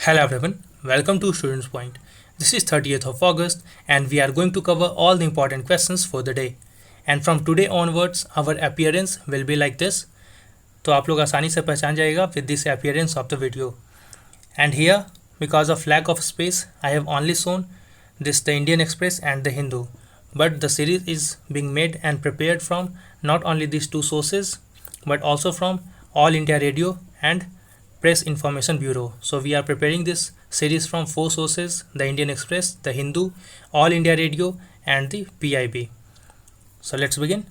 Hello everyone, welcome to Students Point. This is 30th of August and we are going to cover all the important questions for the day. And from today onwards, our appearance will be like this. तो आप लोग आसानी से पहचान जाएगा with this appearance of the video. And here, because of lack of space, I have only shown this the Indian Express and the Hindu. But the series is being made and prepared from not only these two sources, but also from All India Radio and Press Information Bureau. So we are preparing this series from four sources: the Indian Express, the Hindu, All India Radio and the PIB. So let's begin.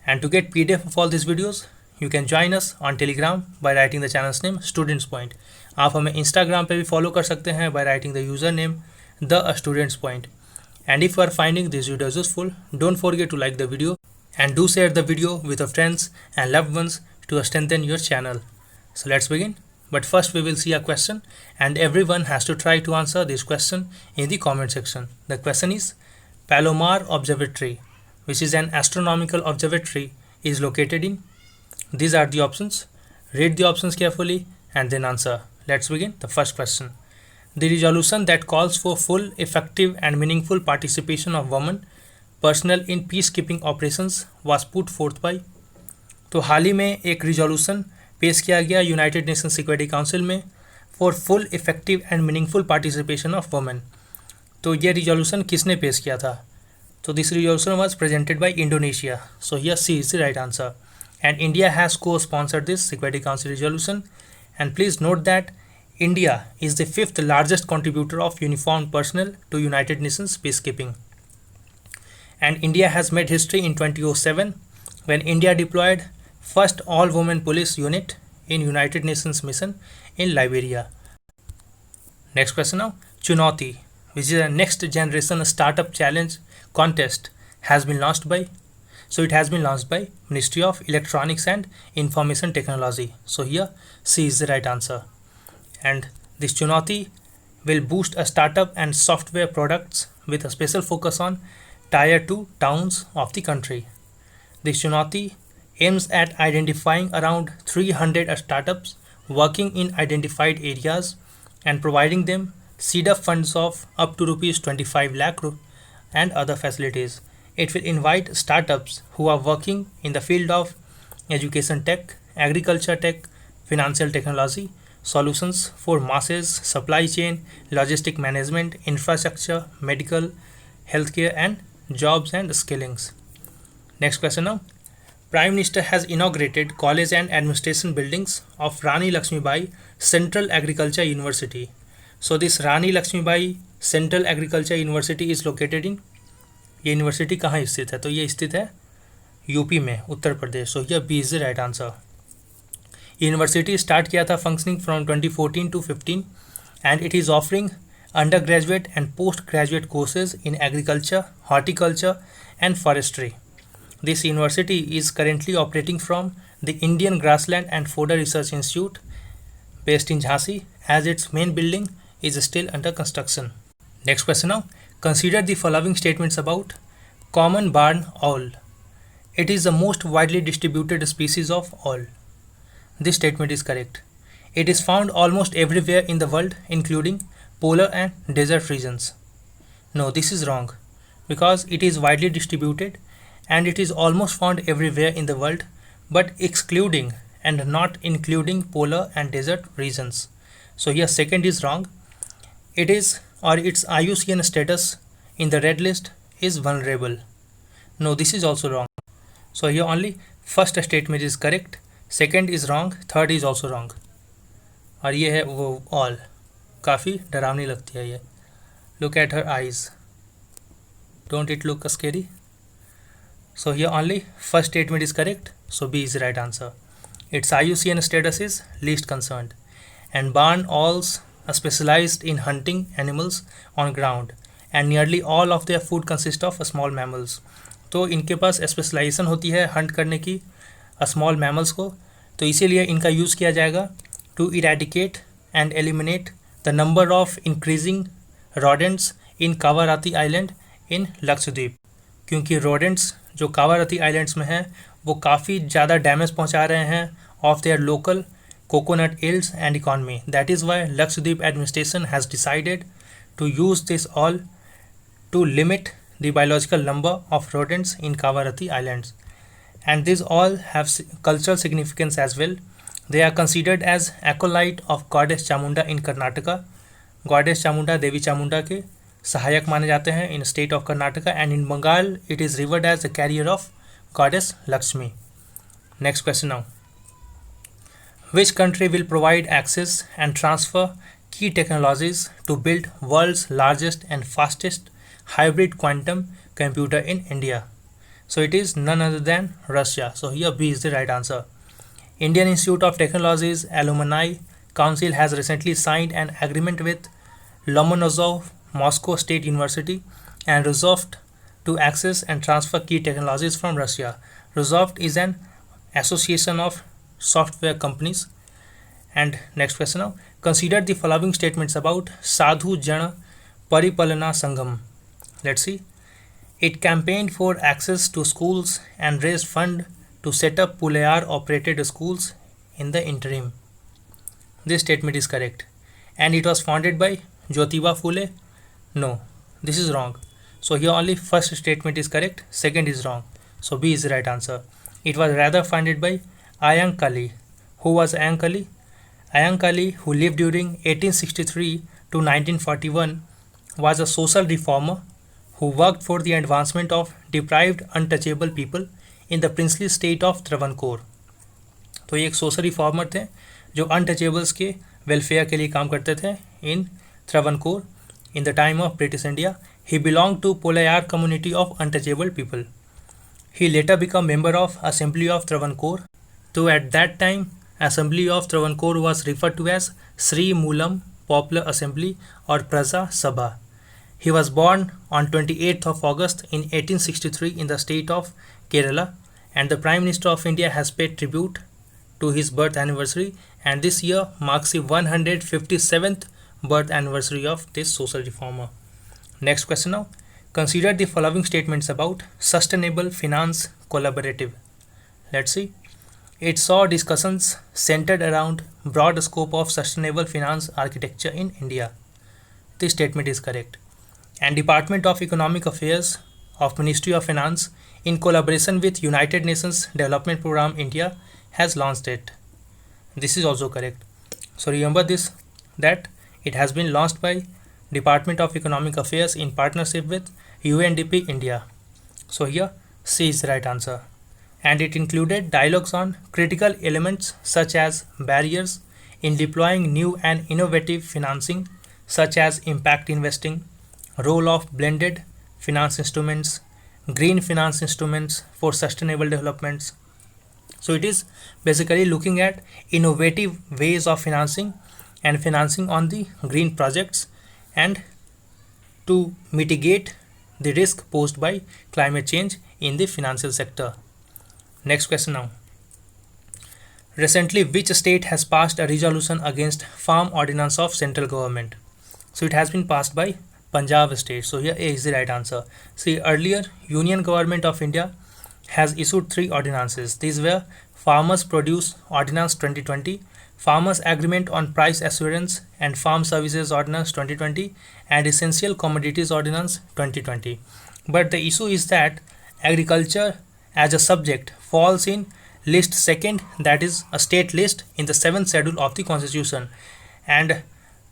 And to get PDF of all these videos, you can join us on Telegram by writing the channel's name Students Point. आप हमें Instagram पे भी follow कर सकते हैं by writing the username The Students Point. And if you are finding this video useful, don't forget to like the video and do share the video with your friends and loved ones to strengthen your channel. So let's begin. But first we will see a question and everyone has to try to answer this question in the comment section. The question is, Palomar Observatory, which is an astronomical observatory, is located in. These are the options. Read the options carefully and then answer. Let's begin the first question. The resolution that calls for full, effective and meaningful participation of women personnel in peacekeeping operations was put forth by. तो हाल ही में एक resolution पेश किया गया United Nation Security Council में for full effective and meaningful participation of women. तो ये resolution किसने पेश किया था? तो this resolution was presented by Indonesia. So here C is the right answer. And India has co-sponsored this security council resolution. And please note that India is the fifth largest contributor of uniformed personnel to United Nations peacekeeping. And India has made history in 2007 when India deployed first all-women police unit in United Nations mission in Liberia. Next question now. Chunauti, which is a next generation startup challenge contest, has been launched by. So it has been launched by Ministry of Electronics and Information Technology. So here C is the right answer. And this Chunauti will boost a startup and software products with a special focus on tier 2 towns of the country. This Chunauti aims at identifying around 300 startups working in identified areas and providing them seed up funds of up to rupees 25 lakh and other facilities. It will invite startups who are working in the field of education tech, agriculture tech, financial technology, solutions for masses, supply chain, logistic management, infrastructure, medical, healthcare and jobs and skillings. Next question now. Prime Minister has inaugurated college and administration buildings of Rani Lakshmibai Central Agriculture University. So this Rani Lakshmibai Central Agriculture University is located in. ये university कहाँ स्थित है? तो ये स्थित है UP में, Uttar Pradesh. So here B is the right answer. University start किया था functioning from 2014 to 15 and it is offering undergraduate and postgraduate courses in agriculture, horticulture and forestry. This university is currently operating from the Indian grassland and fodder research institute based in Jhansi as its main building is still under construction. Next question now. Consider the following statements about common barn owl. It is the most widely distributed species of owl. This statement is correct. It is found almost everywhere in the world, including polar and desert regions. No, this is wrong, because it is widely distributed and it is almost found everywhere in the world, but excluding and not including polar and desert regions. So here second is wrong. It is, or its IUCN status in the red list is vulnerable. No, this is also wrong. So here only first statement is correct. Second is wrong, third is also wrong. और ये है वो all. काफ़ी डरावनी लगती है ये. Look at her eyes. Don't it look scary? So here only first statement is correct. So B is right answer. It's IUCN status is least concerned. And barn owls are specialized in hunting animals on ground and nearly all of their food consists of small mammals. तो इनके पास specialisation होती है Hunt करने की small mammals को, तो इसीलिए इनका यूज़ किया जाएगा to eradicate and eliminate the number of increasing rodents in Kavaratti island in Lakshadweep. क्योंकि रोडेंट्स जो कावाराती आइलैंड्स में हैं वो काफ़ी ज़्यादा डैमेज पहुंचा रहे हैं of their local coconut yields and economy. That is why Lakshadweep administration has decided to use this all to limit the biological number of rodents in Kavaratti Islands. And these all have cultural significance as well. They are considered as acolyte of goddess Chamunda in Karnataka. Goddess Chamunda, Devi Chamunda के सहायक माने जाते हैं in state of Karnataka, and in Bengal it is revered as the carrier of goddess Lakshmi. Next question now. Which country will provide access and transfer key technologies to build world's largest and fastest hybrid quantum computer in India? So it is none other than Russia. So here B is the right answer. Indian Institute of Technology's Alumni Council has recently signed an agreement with Lomonosov Moscow State University and resolved to access and transfer key technologies from Russia. Resolved is an association of software companies. And next question now. Consider the following statements about Sadhu Jana Paripalana Sangham. Let's see. It campaigned for access to schools and raised funds to set up Pulayar operated schools in the interim. This statement is correct. And it was founded by Jyotiba Phule? No, this is wrong. So here only first statement is correct, second is wrong. So B is the right answer. It was rather founded by Ayang Kali. Who was Ayang Kali? Ayang Kali, who lived during 1863 to 1941, was a social reformer who worked for the advancement of deprived untouchable people in the princely state of Travancore. तो ये एक social reformer थे जो untouchables के welfare के लिए काम करते थे इन Travancore in the time of British India. He belonged to Polayar community of untouchable people. He later became member of Assembly of Travancore. So at that time, Assembly of Travancore was referred to as Sri Moolam Popular Assembly or Praja Sabha. He was born on 28th of August in 1863 in the state of Kerala, and the Prime Minister of India has paid tribute to his birth anniversary, and this year marks the 157th birth anniversary of this social reformer. Next question now. Consider the following statements about Sustainable Finance Collaborative. Let's see. It saw discussions centered around broad scope of sustainable finance architecture in India. This statement is correct. And Department of Economic Affairs of Ministry of Finance in collaboration with United Nations Development Program India has launched it. This is also correct. So remember this, that it has been launched by Department of Economic Affairs in partnership with UNDP India. So here C is the right answer. And it included dialogues on critical elements such as barriers in deploying new and innovative financing such as impact investing, role of blended finance instruments, green finance instruments for sustainable developments. So it is basically looking at innovative ways of financing and financing on the green projects and to mitigate the risk posed by climate change in the financial sector. Next question now. Recently, which state has passed a resolution against farm ordinance of central government? So it has been passed by Punjab state. So here A is the right answer. See, earlier Union Government of India has issued 3 ordinances. These were Farmers Produce Ordinance 2020, Farmers Agreement on Price Assurance and Farm Services Ordinance 2020, and Essential Commodities Ordinance 2020. But the issue is that agriculture as a subject falls in list 2nd, that is a state list in the 7th schedule of the constitution, and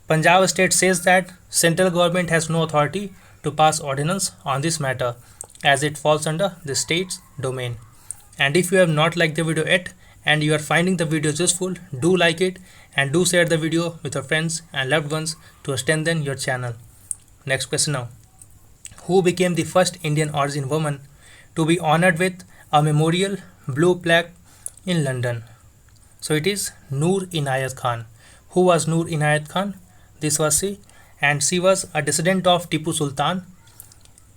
Punjab state says that central government has no authority to pass ordinance on this matter as it falls under the state's domain. And if you have not liked the video yet and you are finding the video useful, do like it and do share the video with your friends and loved ones to strengthen your channel. Next question now. Who became the first Indian origin woman to be honored with a memorial blue plaque in London? So it is Noor Inayat Khan. Who was Noor Inayat Khan? This was she, and she was a descendant of Tipu Sultan,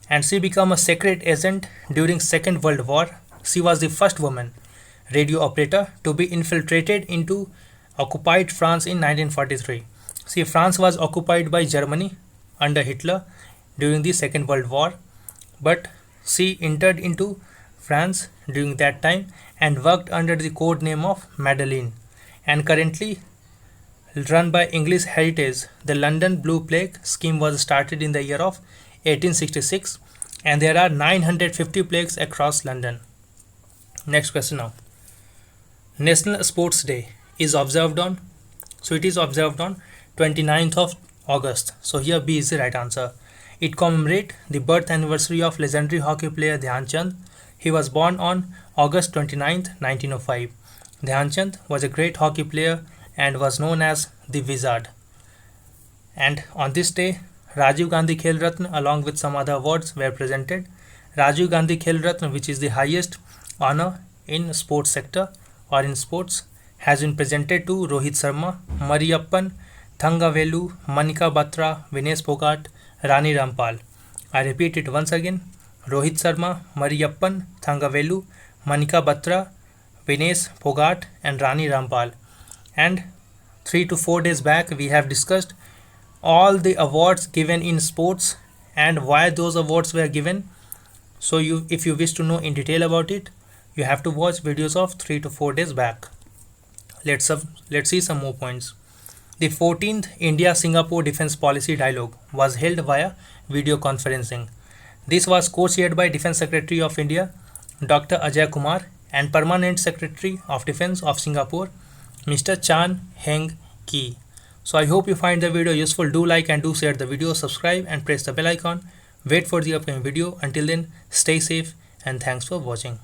and she became a secret agent during Second World War. She was the first woman radio operator to be infiltrated into occupied France in 1943. See, France was occupied by Germany under Hitler during the Second World War, but she entered into France during that time and worked under the code name of Madeleine and currently run by English Heritage. The London Blue Plague scheme was started in the year of 1866 and there are 950 plagues across London. Next question now. National Sports Day is observed on, so it is observed on 29th of August. So here B is the right answer. It commemorates the birth anniversary of legendary hockey player Dhyan Chand. He was born on August 29th, 1905. Dhyan Chand was a great hockey player and was known as the Wizard. And on this day, Rajiv Gandhi Khel Ratna along with some other awards were presented. Rajiv Gandhi Khel Ratna, which is the highest honor in sports sector or in sports, has been presented to Rohit Sharma, Mariyappan, Thangavelu, Manika Batra, Vinesh Phogat, Rani Rampal. I repeat it once again. Rohit Sharma, Mariyappan, Thangavelu, Manika Batra, Vinesh Phogat and Rani Rampal. And 3 to 4 days back we have discussed all the awards given in sports and why those awards were given. So if you wish to know in detail about it, you have to watch videos of 3 to 4 days back. Let's see some more points. The 14th India-Singapore Defence Policy Dialogue was held via video conferencing. This was co-chaired by Defence Secretary of India, Dr. Ajay Kumar, and Permanent Secretary of Defence of Singapore, Mr. Chan Heng Kee. So I hope you find the video useful. Do like and do share the video, subscribe and press the bell icon. Wait for the upcoming video. Until then, stay safe and thanks for watching.